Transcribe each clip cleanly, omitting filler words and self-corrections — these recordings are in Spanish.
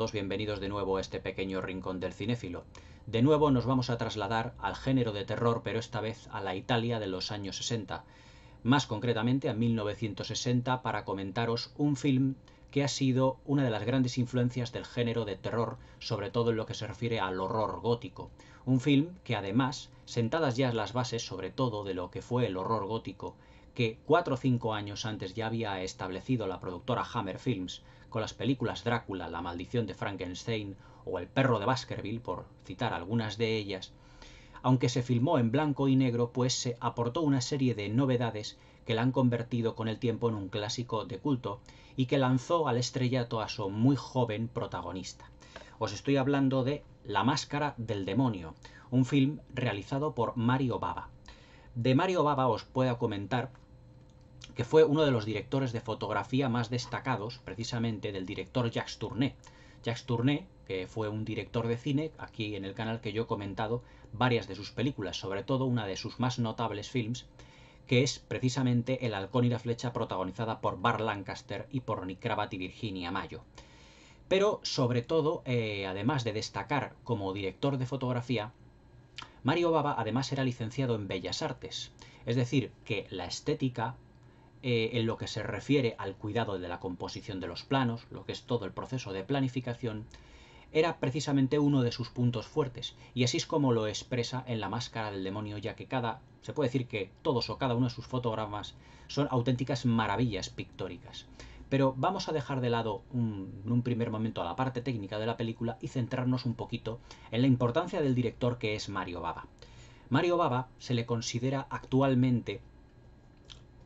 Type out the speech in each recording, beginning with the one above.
todos, bienvenidos de nuevo a este pequeño rincón del cinéfilo. De nuevo nos vamos a trasladar al género de terror, pero esta vez a la Italia de los años 60, más concretamente a 1960, para comentaros un film que ha sido una de las grandes influencias del género de terror, sobre todo en lo que se refiere al horror gótico. Un film que además, sentadas ya las bases sobre todo de lo que fue el horror gótico, que 4 o 5 años antes ya había establecido la productora Hammer Films con las películas Drácula, La maldición de Frankenstein o El perro de Baskerville, por citar algunas de ellas, aunque se filmó en blanco y negro, pues se aportó una serie de novedades que la han convertido con el tiempo en un clásico de culto y que lanzó al estrellato a su muy joven protagonista. Os estoy hablando de La máscara del demonio, un film realizado por Mario Bava. De Mario Bava os puedo comentar que fue uno de los directores de fotografía más destacados, precisamente del director Jacques Tourneur. Jacques Tourneur, que fue un director de cine, aquí en el canal que yo he comentado varias de sus películas, sobre todo una de sus más notables films, que es precisamente El halcón y la flecha, protagonizada por Burt Lancaster y por Nick Cravath y Virginia Mayo. Pero sobre todo, además de destacar como director de fotografía, Mario Bava además era licenciado en Bellas Artes, es decir, que la estética, en lo que se refiere al cuidado de la composición de los planos, lo que es todo el proceso de planificación, era precisamente uno de sus puntos fuertes, y así es como lo expresa en La máscara del demonio, ya que se puede decir que todos o cada uno de sus fotogramas son auténticas maravillas pictóricas. Pero vamos a dejar de lado en un primer momento la parte técnica de la película y centrarnos un poquito en la importancia del director, que es Mario Bava. Mario Bava se le considera actualmente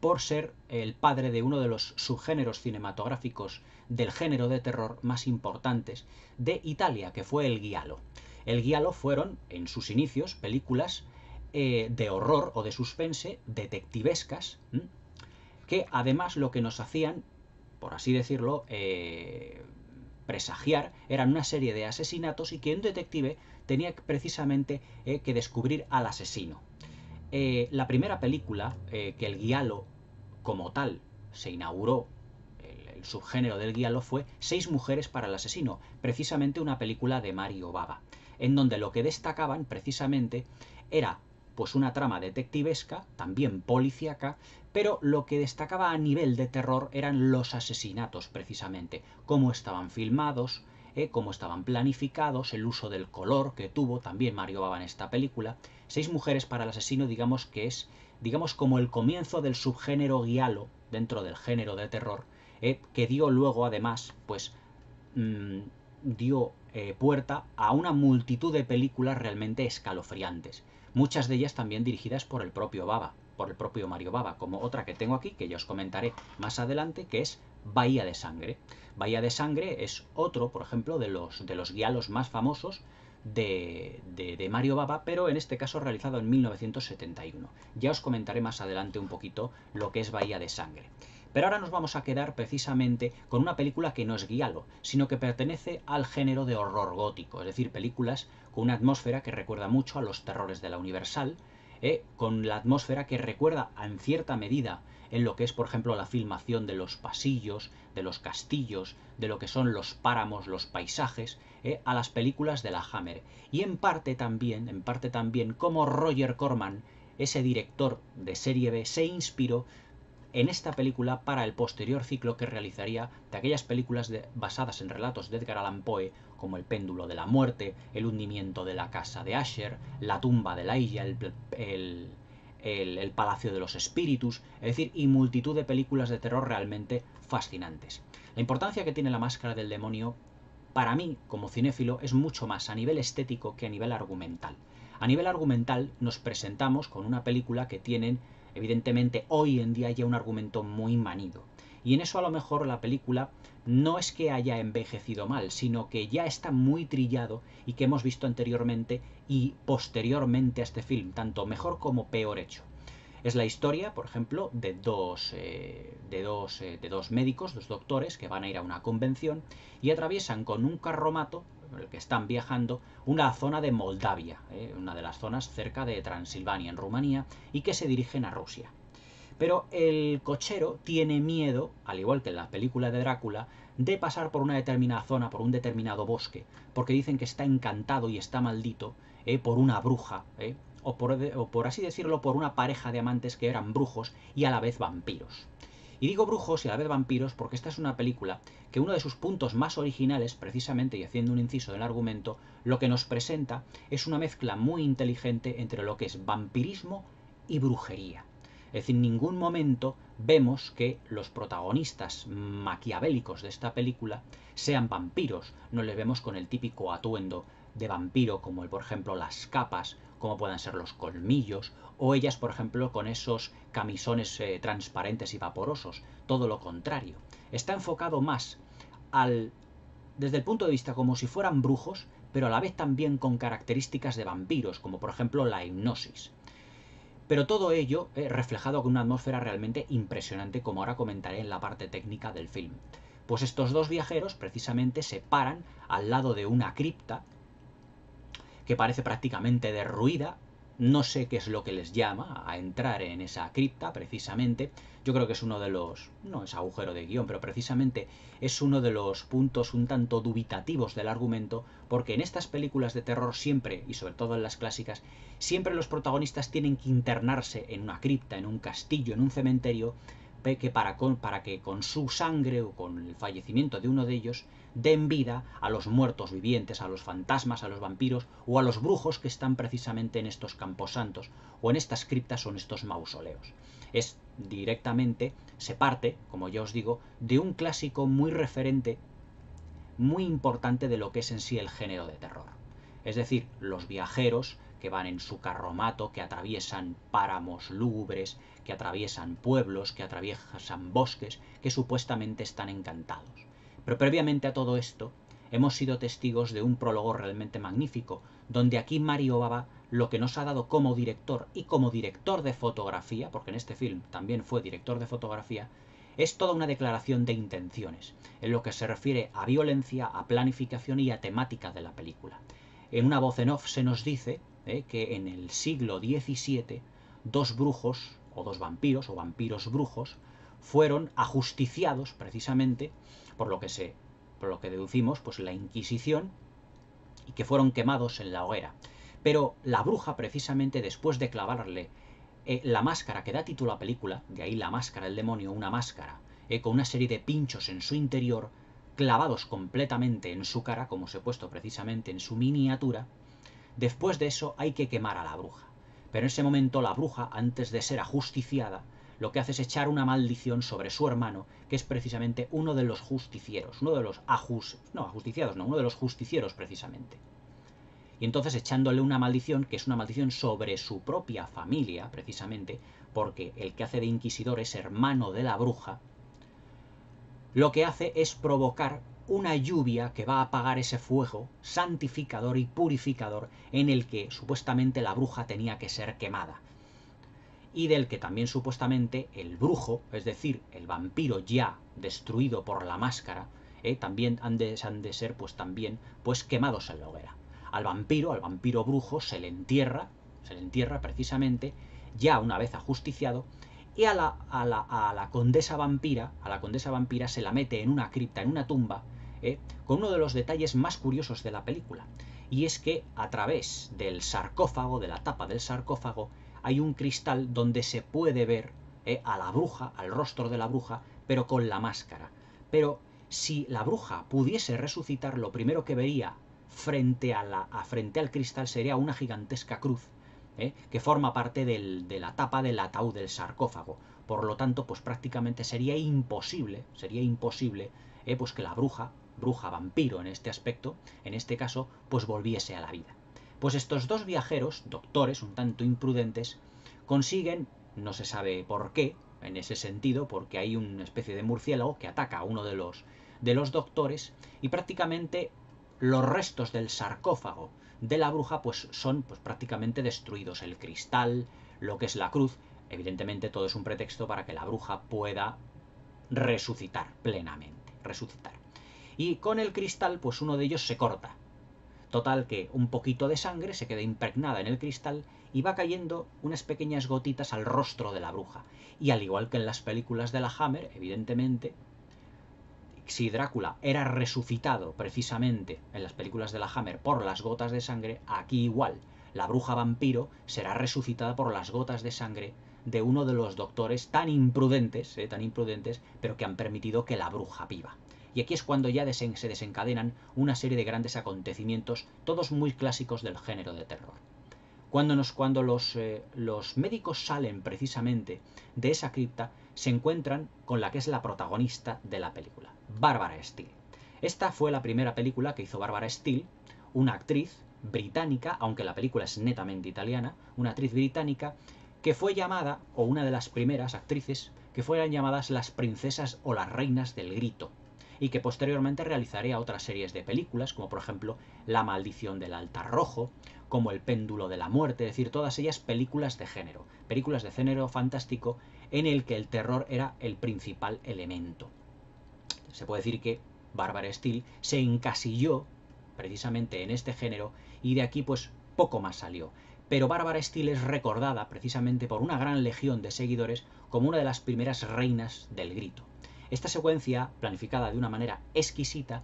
por ser el padre de uno de los subgéneros cinematográficos del género de terror más importantes de Italia, que fue el giallo. El giallo fueron, en sus inicios, películas de horror o de suspense, detectivescas, que además lo que nos hacían, por así decirlo, presagiar, eran una serie de asesinatos y que un detective tenía precisamente que descubrir al asesino. La primera película que el giallo como tal se inauguró, el subgénero del giallo, fue 6 mujeres para el asesino, precisamente una película de Mario Bava, en donde lo que destacaban precisamente era pues una trama detectivesca, también policíaca, pero lo que destacaba a nivel de terror eran los asesinatos precisamente, cómo estaban filmados, cómo estaban planificados, el uso del color que tuvo también Mario Bava en esta película. 6 mujeres para el asesino, digamos que es como el comienzo del subgénero giallo dentro del género de terror, que dio luego además pues dio puerta a una multitud de películas realmente escalofriantes, muchas de ellas también dirigidas por el propio Bava, por el propio Mario Bava, como otra que tengo aquí, que ya os comentaré más adelante, que es Bahía de Sangre. Bahía de Sangre es otro, por ejemplo, de los giallos más famosos de Mario Bava, pero en este caso realizado en 1971. Ya os comentaré más adelante un poquito lo que es Bahía de Sangre. Pero ahora nos vamos a quedar precisamente con una película que no es giallo, sino que pertenece al género de horror gótico, es decir, películas con una atmósfera que recuerda mucho a los terrores de la Universal, con la atmósfera que recuerda en cierta medida en lo que es, por ejemplo, la filmación de los pasillos, de los castillos, de lo que son los páramos, los paisajes, a las películas de la Hammer. Y en parte también como Roger Corman, ese director de serie B, se inspiró en esta película para el posterior ciclo que realizaría de aquellas películas basadas en relatos de Edgar Allan Poe, como El péndulo de la muerte, El hundimiento de la casa de Usher, La tumba de Laia, el palacio de los espíritus, es decir, y multitud de películas de terror realmente fascinantes. La importancia que tiene La máscara del demonio, para mí, como cinéfilo, es mucho más a nivel estético que a nivel argumental. A nivel argumental nos presentamos con una película que tienen, evidentemente, hoy en día ya un argumento muy manido. Y en eso a lo mejor la película no es que haya envejecido mal, sino que ya está muy trillado y que hemos visto anteriormente y posteriormente a este film, tanto mejor como peor hecho. Es la historia, por ejemplo, de dos médicos, dos doctores, que van a ir a una convención y atraviesan con un carromato, en el que están viajando, una zona de Moldavia, una de las zonas cerca de Transilvania, en Rumanía, y que se dirigen a Rusia. Pero el cochero tiene miedo, al igual que en la película de Drácula, de pasar por una determinada zona, por un determinado bosque, porque dicen que está encantado y está maldito por una bruja, o por así decirlo, por una pareja de amantes que eran brujos y a la vez vampiros. Y digo brujos y a la vez vampiros porque esta es una película que uno de sus puntos más originales, precisamente, y haciendo un inciso del argumento, lo que nos presenta es una mezcla muy inteligente entre lo que es vampirismo y brujería. Es decir, en ningún momento vemos que los protagonistas maquiavélicos de esta película sean vampiros. No les vemos con el típico atuendo de vampiro, como por ejemplo las capas, como puedan ser los colmillos, o ellas, por ejemplo, con esos camisones transparentes y vaporosos. Todo lo contrario. Está enfocado más desde el punto de vista como si fueran brujos, pero a la vez también con características de vampiros, como por ejemplo la hipnosis. Pero todo ello reflejado con una atmósfera realmente impresionante, como ahora comentaré en la parte técnica del film. Pues estos dos viajeros precisamente se paran al lado de una cripta que parece prácticamente derruida. No sé qué es lo que les llama a entrar en esa cripta, precisamente. Yo creo que es uno de los... no es agujero de guión, pero precisamente es uno de los puntos un tanto dubitativos del argumento, porque en estas películas de terror siempre, y sobre todo en las clásicas, siempre los protagonistas tienen que internarse en una cripta, en un castillo, en un cementerio, para que con su sangre o con el fallecimiento de uno de ellos den vida a los muertos vivientes, a los fantasmas, a los vampiros o a los brujos que están precisamente en estos camposantos o en estas criptas o en estos mausoleos. Es directamente, se parte, como ya os digo, de un clásico muy referente, muy importante de lo que es en sí el género de terror. Es decir, los viajeros que van en su carromato, que atraviesan páramos lúgubres, que atraviesan pueblos, que atraviesan bosques, que supuestamente están encantados. Pero previamente a todo esto, hemos sido testigos de un prólogo realmente magnífico, donde aquí Mario Bava lo que nos ha dado como director y como director de fotografía, porque en este film también fue director de fotografía, es toda una declaración de intenciones, en lo que se refiere a violencia, a planificación y a temática de la película. En una voz en off se nos dice que en el siglo XVII dos brujos, o dos vampiros, o vampiros brujos, fueron ajusticiados precisamente por lo que deducimos, pues la Inquisición, y que fueron quemados en la hoguera. Pero la bruja, precisamente después de clavarle la máscara que da título a la película, de ahí la máscara del demonio, una máscara con una serie de pinchos en su interior, clavados completamente en su cara, como os he puesto precisamente en su miniatura, después de eso hay que quemar a la bruja. Pero en ese momento la bruja, antes de ser ajusticiada, lo que hace es echar una maldición sobre su hermano, que es precisamente uno de los justicieros, uno de los uno de los justicieros precisamente. Y entonces echándole una maldición, que es una maldición sobre su propia familia, precisamente, porque el que hace de inquisidor es hermano de la bruja, lo que hace es provocar una lluvia que va a apagar ese fuego santificador y purificador en el que supuestamente la bruja tenía que ser quemada. Y del que también supuestamente el brujo, es decir, el vampiro ya destruido por la máscara, también han de ser pues quemados en la hoguera. Al vampiro brujo se le entierra precisamente, ya una vez ajusticiado, y a la condesa vampira se la mete en una cripta, en una tumba, con uno de los detalles más curiosos de la película. Y es que a través del sarcófago, de la tapa del sarcófago, hay un cristal donde se puede ver a la bruja, al rostro de la bruja, pero con la máscara. Pero si la bruja pudiese resucitar, lo primero que vería frente al cristal sería una gigantesca cruz, que forma parte de la tapa del ataúd del sarcófago. Por lo tanto, pues prácticamente sería imposible pues que la bruja vampiro en este aspecto, en este caso, pues volviese a la vida. Pues estos dos viajeros, doctores un tanto imprudentes, consiguen, no se sabe por qué, en ese sentido, porque hay una especie de murciélago que ataca a uno de los doctores, y prácticamente los restos del sarcófago de la bruja pues son prácticamente destruidos. El cristal, lo que es la cruz, evidentemente todo es un pretexto para que la bruja pueda resucitar plenamente, Y con el cristal pues uno de ellos se corta. Total que un poquito de sangre se queda impregnada en el cristal y va cayendo unas pequeñas gotitas al rostro de la bruja. Y al igual que en las películas de la Hammer, evidentemente, si Drácula era resucitado precisamente en las películas de la Hammer por las gotas de sangre, aquí igual. La bruja vampiro será resucitada por las gotas de sangre de uno de los doctores tan imprudentes, pero que han permitido que la bruja viva. Y aquí es cuando ya se desencadenan una serie de grandes acontecimientos, todos muy clásicos del género de terror. Cuando los médicos salen precisamente de esa cripta, se encuentran con la que es la protagonista de la película, Barbara Steele. Esta fue la primera película que hizo Barbara Steele, una actriz británica, aunque la película es netamente italiana, una actriz británica que fue llamada, o una de las primeras actrices, que fueran llamadas las princesas o las reinas del grito, y que posteriormente realizaría otras series de películas, como por ejemplo La maldición del altar rojo, como El péndulo de la muerte, es decir, todas ellas películas de género fantástico en el que el terror era el principal elemento. Se puede decir que Barbara Steele se encasilló precisamente en este género y de aquí pues poco más salió. Pero Barbara Steele es recordada precisamente por una gran legión de seguidores como una de las primeras reinas del grito. Esta secuencia, planificada de una manera exquisita,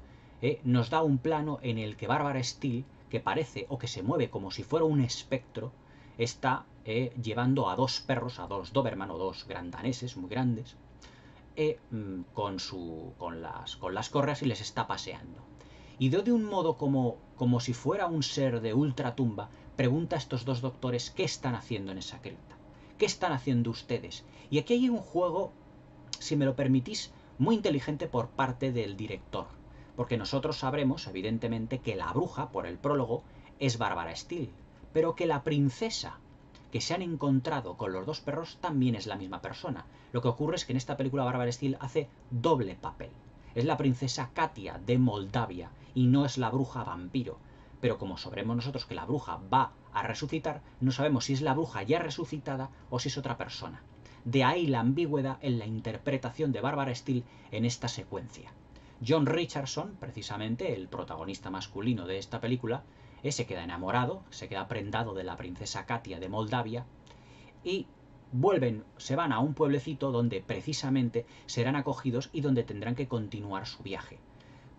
nos da un plano en el que Barbara Steele, que parece o que se mueve como si fuera un espectro, está llevando a dos perros, a dos Doberman o dos gran daneses muy grandes, con las correas y les está paseando. Y de un modo como si fuera un ser de ultratumba, pregunta a estos dos doctores qué están haciendo en esa cripta. ¿Qué están haciendo ustedes? Y aquí hay un juego, si me lo permitís, muy inteligente por parte del director. Porque nosotros sabremos, evidentemente, que la bruja, por el prólogo, es Barbara Steele. Pero que la princesa que se han encontrado con los dos perros también es la misma persona. Lo que ocurre es que en esta película Barbara Steele hace doble papel. Es la princesa Katia de Moldavia y no es la bruja vampiro. Pero como sabremos nosotros que la bruja va a resucitar, no sabemos si es la bruja ya resucitada o si es otra persona. De ahí la ambigüedad en la interpretación de Barbara Steele en esta secuencia. John Richardson, precisamente el protagonista masculino de esta película, se queda enamorado, se queda prendado de la princesa Katia de Moldavia y se van a un pueblecito donde precisamente serán acogidos y donde tendrán que continuar su viaje.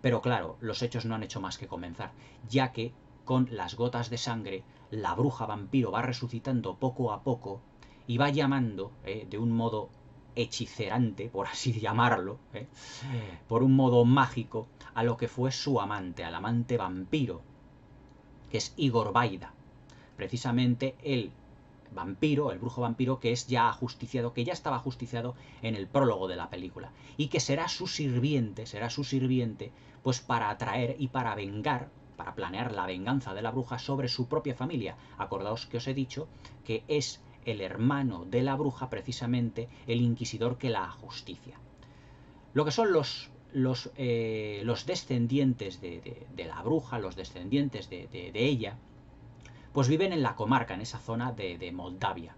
Pero claro, los hechos no han hecho más que comenzar, ya que con las gotas de sangre la bruja vampiro va resucitando poco a poco y va llamando de un modo hechicerante, por así llamarlo, por un modo mágico, a lo que fue su amante, al amante vampiro, que es Igor Vaida. Precisamente el vampiro, el brujo vampiro, que es ya ajusticiado, que ya estaba ajusticiado en el prólogo de la película, y que será su sirviente, pues para atraer y para vengar, para planear la venganza de la bruja sobre su propia familia. Acordaos que os he dicho que es el hermano de la bruja, precisamente el inquisidor que la ajusticia. Lo que son los descendientes de la bruja, los descendientes de ella, pues viven en la comarca, en esa zona de Moldavia.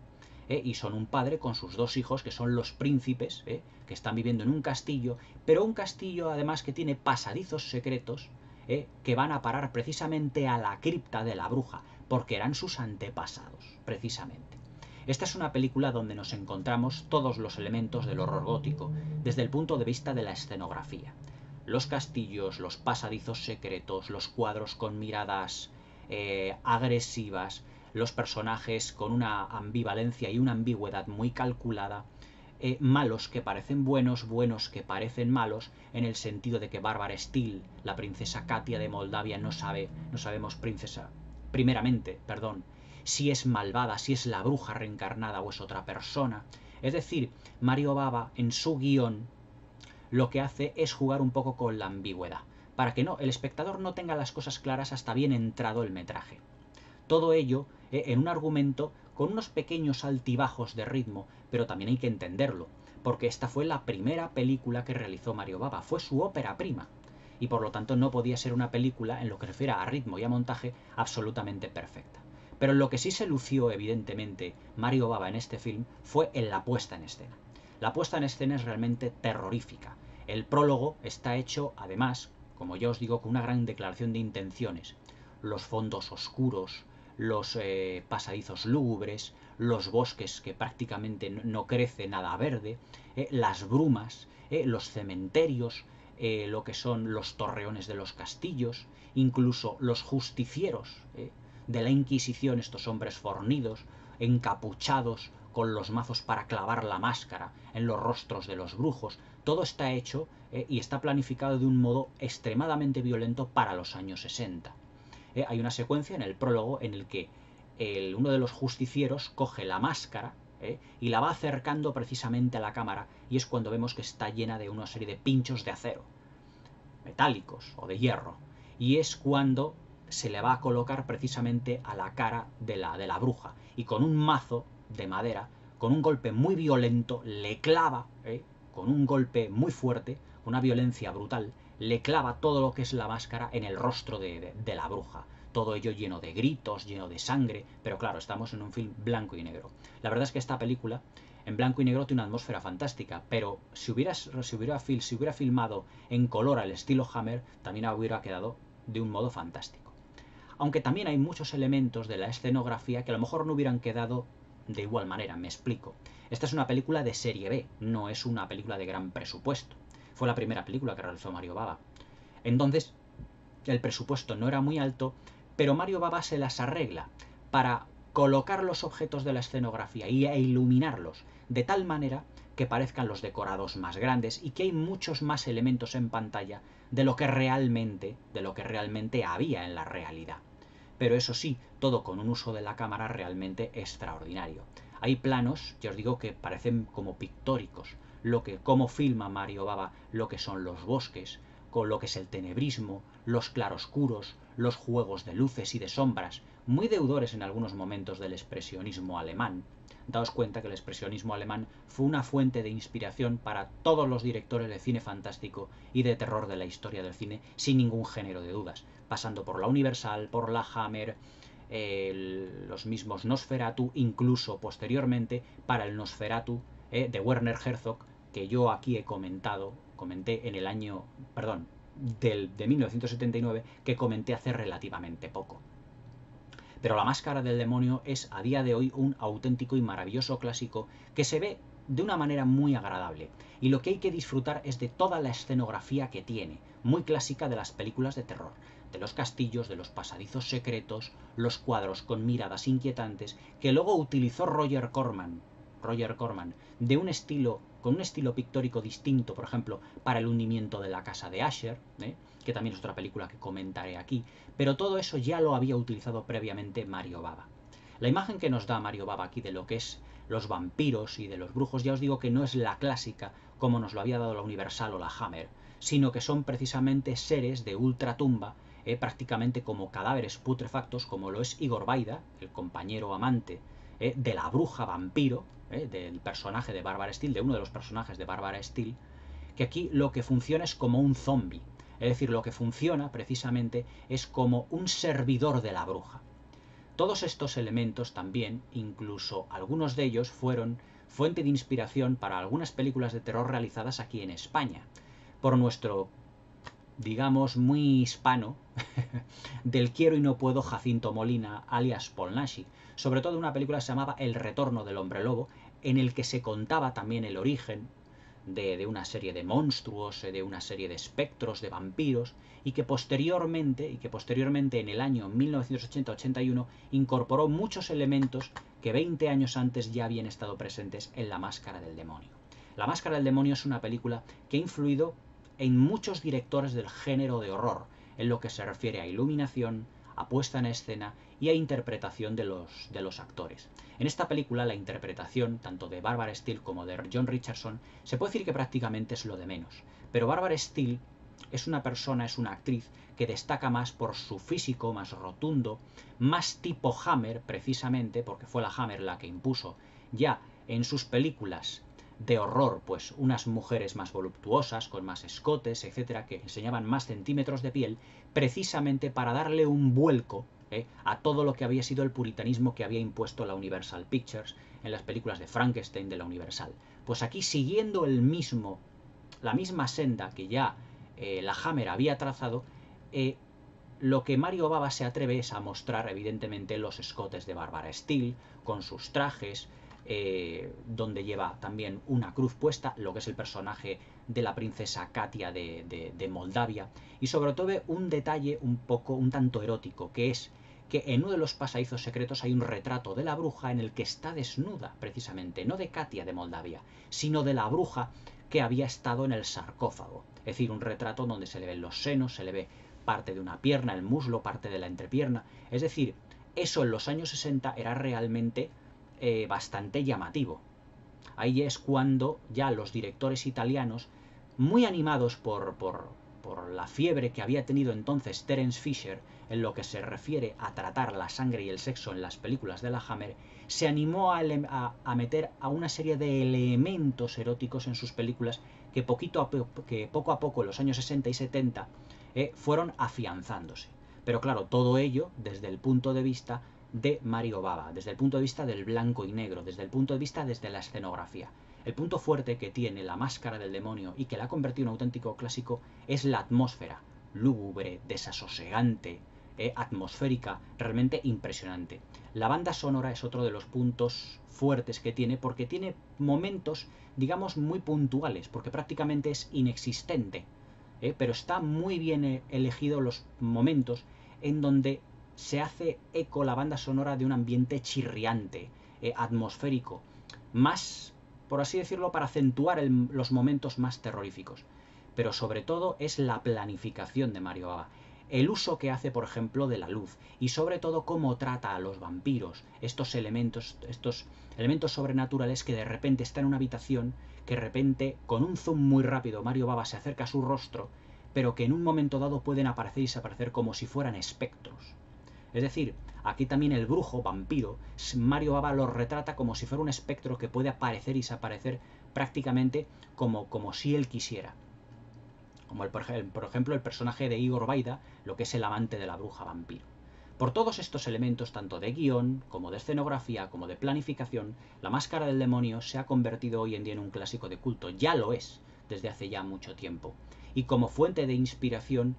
Y son un padre con sus dos hijos, que son los príncipes, que están viviendo en un castillo, pero un castillo además que tiene pasadizos secretos, que van a parar precisamente a la cripta de la bruja, porque eran sus antepasados, precisamente. Esta es una película donde nos encontramos todos los elementos del horror gótico, desde el punto de vista de la escenografía. Los castillos, los pasadizos secretos, los cuadros con miradas agresivas, los personajes con una ambivalencia y una ambigüedad muy calculada, malos que parecen buenos, buenos que parecen malos, en el sentido de que Barbara Steele, la princesa Katia de Moldavia, no sabemos si es malvada, si es la bruja reencarnada o es otra persona. Es decir, Mario Bava en su guión lo que hace es jugar un poco con la ambigüedad, para que el espectador no tenga las cosas claras hasta bien entrado el metraje. Todo ello en un argumento con unos pequeños altibajos de ritmo, pero también hay que entenderlo, porque esta fue la primera película que realizó Mario Bava, fue su ópera prima, y por lo tanto no podía ser una película, en lo que se refiere a ritmo y a montaje, absolutamente perfecta. Pero en lo que sí se lució, evidentemente, Mario Bava en este film fue en la puesta en escena. La puesta en escena es realmente terrorífica. El prólogo está hecho, además, como ya os digo, con una gran declaración de intenciones. Los fondos oscuros, los pasadizos lúgubres, los bosques que prácticamente no crece nada verde, las brumas, los cementerios, lo que son los torreones de los castillos, incluso los justicieros de la Inquisición, estos hombres fornidos, encapuchados, con los mazos para clavar la máscara en los rostros de los brujos. Todo está hecho y está planificado de un modo extremadamente violento para los años 60. Hay una secuencia en el prólogo en el que uno de los justicieros coge la máscara y la va acercando precisamente a la cámara, y es cuando vemos que está llena de una serie de pinchos de acero, metálicos o de hierro, y es cuando se le va a colocar precisamente a la cara de la bruja, y con un mazo de madera, con un golpe muy violento, le clava, con un golpe muy fuerte, una violencia brutal, le clava todo lo que es la máscara en el rostro de la bruja. Todo ello lleno de gritos, lleno de sangre, pero claro, estamos en un film blanco y negro. La verdad es que esta película, en blanco y negro, tiene una atmósfera fantástica, pero si hubiera filmado en color al estilo Hammer, también hubiera quedado de un modo fantástico. Aunque también hay muchos elementos de la escenografía que a lo mejor no hubieran quedado de igual manera, me explico. Esta es una película de serie B, no es una película de gran presupuesto. Fue la primera película que realizó Mario Bava. Entonces, el presupuesto no era muy alto, pero Mario Bava se las arregla para colocar los objetos de la escenografía e iluminarlos de tal manera que parezcan los decorados más grandes y que hay muchos más elementos en pantalla de lo que realmente había en la realidad. Pero eso sí, todo con un uso de la cámara realmente extraordinario. Hay planos, ya os digo, que parecen como pictóricos, cómo filma Mario Bava lo que son los bosques, con lo que es el tenebrismo, los claroscuros, los juegos de luces y de sombras, muy deudores en algunos momentos del expresionismo alemán. Daos cuenta que el expresionismo alemán fue una fuente de inspiración para todos los directores de cine fantástico y de terror de la historia del cine, sin ningún género de dudas, pasando por la Universal, por la Hammer, los mismos Nosferatu, incluso posteriormente para el Nosferatu de Werner Herzog, que yo aquí comenté en el año, de 1979, que comenté hace relativamente poco. Pero La Máscara del Demonio es a día de hoy un auténtico y maravilloso clásico que se ve de una manera muy agradable, y lo que hay que disfrutar es de toda la escenografía que tiene, muy clásica de las películas de terror, de los castillos, de los pasadizos secretos, los cuadros con miradas inquietantes que luego utilizó Roger Corman, con un estilo pictórico distinto, por ejemplo, para el hundimiento de la casa de Usher, que también es otra película que comentaré aquí, pero todo eso ya lo había utilizado previamente Mario Bava. La imagen que nos da Mario Bava aquí de lo que es los vampiros y de los brujos, ya os digo que no es la clásica como nos lo había dado la Universal o la Hammer, sino que son precisamente seres de ultratumba, prácticamente como cadáveres putrefactos, como lo es Igor Vaida, el compañero amante de la bruja vampiro, del personaje de Barbara Steele, de uno de los personajes de Barbara Steele, que aquí lo que funciona es como un zombie, es decir, lo que funciona precisamente es como un servidor de la bruja. Todos estos elementos también, incluso algunos de ellos, fueron fuente de inspiración para algunas películas de terror realizadas aquí en España, por nuestro, digamos, muy hispano, del quiero y no puedo Jacinto Molina, alias Paul Naschy, sobre todo una película que se llamaba El retorno del hombre lobo, en el que se contaba también el origen de una serie de monstruos, de una serie de espectros, de vampiros, y que posteriormente en el año 1980-81 incorporó muchos elementos que 20 años antes ya habían estado presentes en La Máscara del Demonio. La Máscara del Demonio es una película que ha influido en muchos directores del género de horror, en lo que se refiere a iluminación, a puesta en escena y a interpretación de los actores. En esta película la interpretación tanto de Barbara Steele como de John Richardson se puede decir que prácticamente es lo de menos, pero Barbara Steele es una actriz que destaca más por su físico más rotundo, más tipo Hammer precisamente, porque fue la Hammer la que impuso ya en sus películas de horror, pues unas mujeres más voluptuosas, con más escotes, etcétera, que enseñaban más centímetros de piel, precisamente para darle un vuelco a todo lo que había sido el puritanismo que había impuesto la Universal Pictures en las películas de Frankenstein de la Universal. Pues aquí, siguiendo la misma senda que ya la Hammer había trazado, lo que Mario Bava se atreve es a mostrar, evidentemente, los escotes de Barbara Steele, con sus trajes, donde lleva también una cruz puesta, lo que es el personaje de la princesa Katia de Moldavia, y sobre todo un detalle un tanto erótico, que es que en uno de los pasadizos secretos hay un retrato de la bruja en el que está desnuda, precisamente, no de Katia de Moldavia, sino de la bruja que había estado en el sarcófago. Es decir, un retrato donde se le ven los senos, se le ve parte de una pierna, el muslo, parte de la entrepierna. Es decir, eso en los años 60 era realmente bastante llamativo. Ahí es cuando ya los directores italianos, muy animados por la fiebre que había tenido entonces Terence Fisher en lo que se refiere a tratar la sangre y el sexo en las películas de la Hammer, se animó a meter a una serie de elementos eróticos en sus películas que poco a poco en los años 60 y 70 fueron afianzándose. Pero claro, todo ello desde el punto de vista de Mario Bava, desde el punto de vista del blanco y negro, desde el punto de vista desde la escenografía. El punto fuerte que tiene La Máscara del Demonio y que la ha convertido en un auténtico clásico es la atmósfera, lúgubre, desasosegante, atmosférica, realmente impresionante. La banda sonora es otro de los puntos fuertes que tiene, porque tiene momentos, digamos, muy puntuales, porque prácticamente es inexistente, pero está muy bien elegido los momentos en donde se hace eco la banda sonora de un ambiente chirriante, atmosférico, más, por así decirlo, para acentuar los momentos más terroríficos. Pero sobre todo es la planificación de Mario Bava, el uso que hace, por ejemplo, de la luz, y sobre todo cómo trata a los vampiros, estos elementos sobrenaturales que de repente están en una habitación, que de repente, con un zoom muy rápido, Mario Bava se acerca a su rostro, pero que en un momento dado pueden aparecer y desaparecer como si fueran espectros. Es decir, aquí también el brujo, vampiro, Mario Bava lo retrata como si fuera un espectro que puede aparecer y desaparecer prácticamente como si él quisiera. Como por ejemplo el personaje de Igor Vaida, lo que es el amante de la bruja vampiro. Por todos estos elementos, tanto de guión, como de escenografía, como de planificación, La Máscara del Demonio se ha convertido hoy en día en un clásico de culto. Ya lo es, desde hace ya mucho tiempo. Y como fuente de inspiración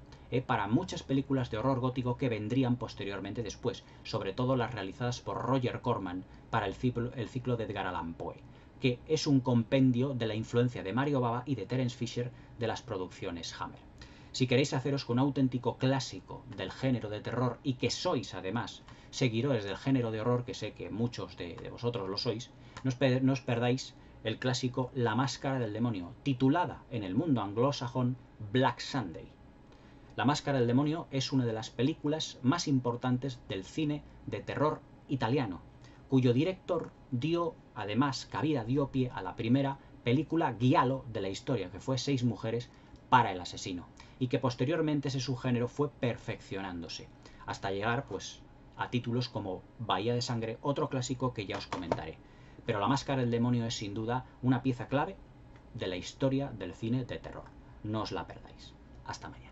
para muchas películas de horror gótico que vendrían posteriormente después, sobre todo las realizadas por Roger Corman para el ciclo de Edgar Allan Poe, que es un compendio de la influencia de Mario Bava y de Terence Fisher de las producciones Hammer. Si queréis haceros con un auténtico clásico del género de terror y que sois además seguidores del género de horror, que sé que muchos de vosotros lo sois, no os perdáis el clásico La Máscara del Demonio, titulada en el mundo anglosajón Black Sunday. La Máscara del Demonio es una de las películas más importantes del cine de terror italiano, cuyo director dio pie a la primera película giallo de la historia, que fue 6 mujeres para el asesino, y que posteriormente ese subgénero fue perfeccionándose, hasta llegar pues a títulos como Bahía de Sangre, otro clásico que ya os comentaré. Pero La Máscara del Demonio es sin duda una pieza clave de la historia del cine de terror. No os la perdáis. Hasta mañana.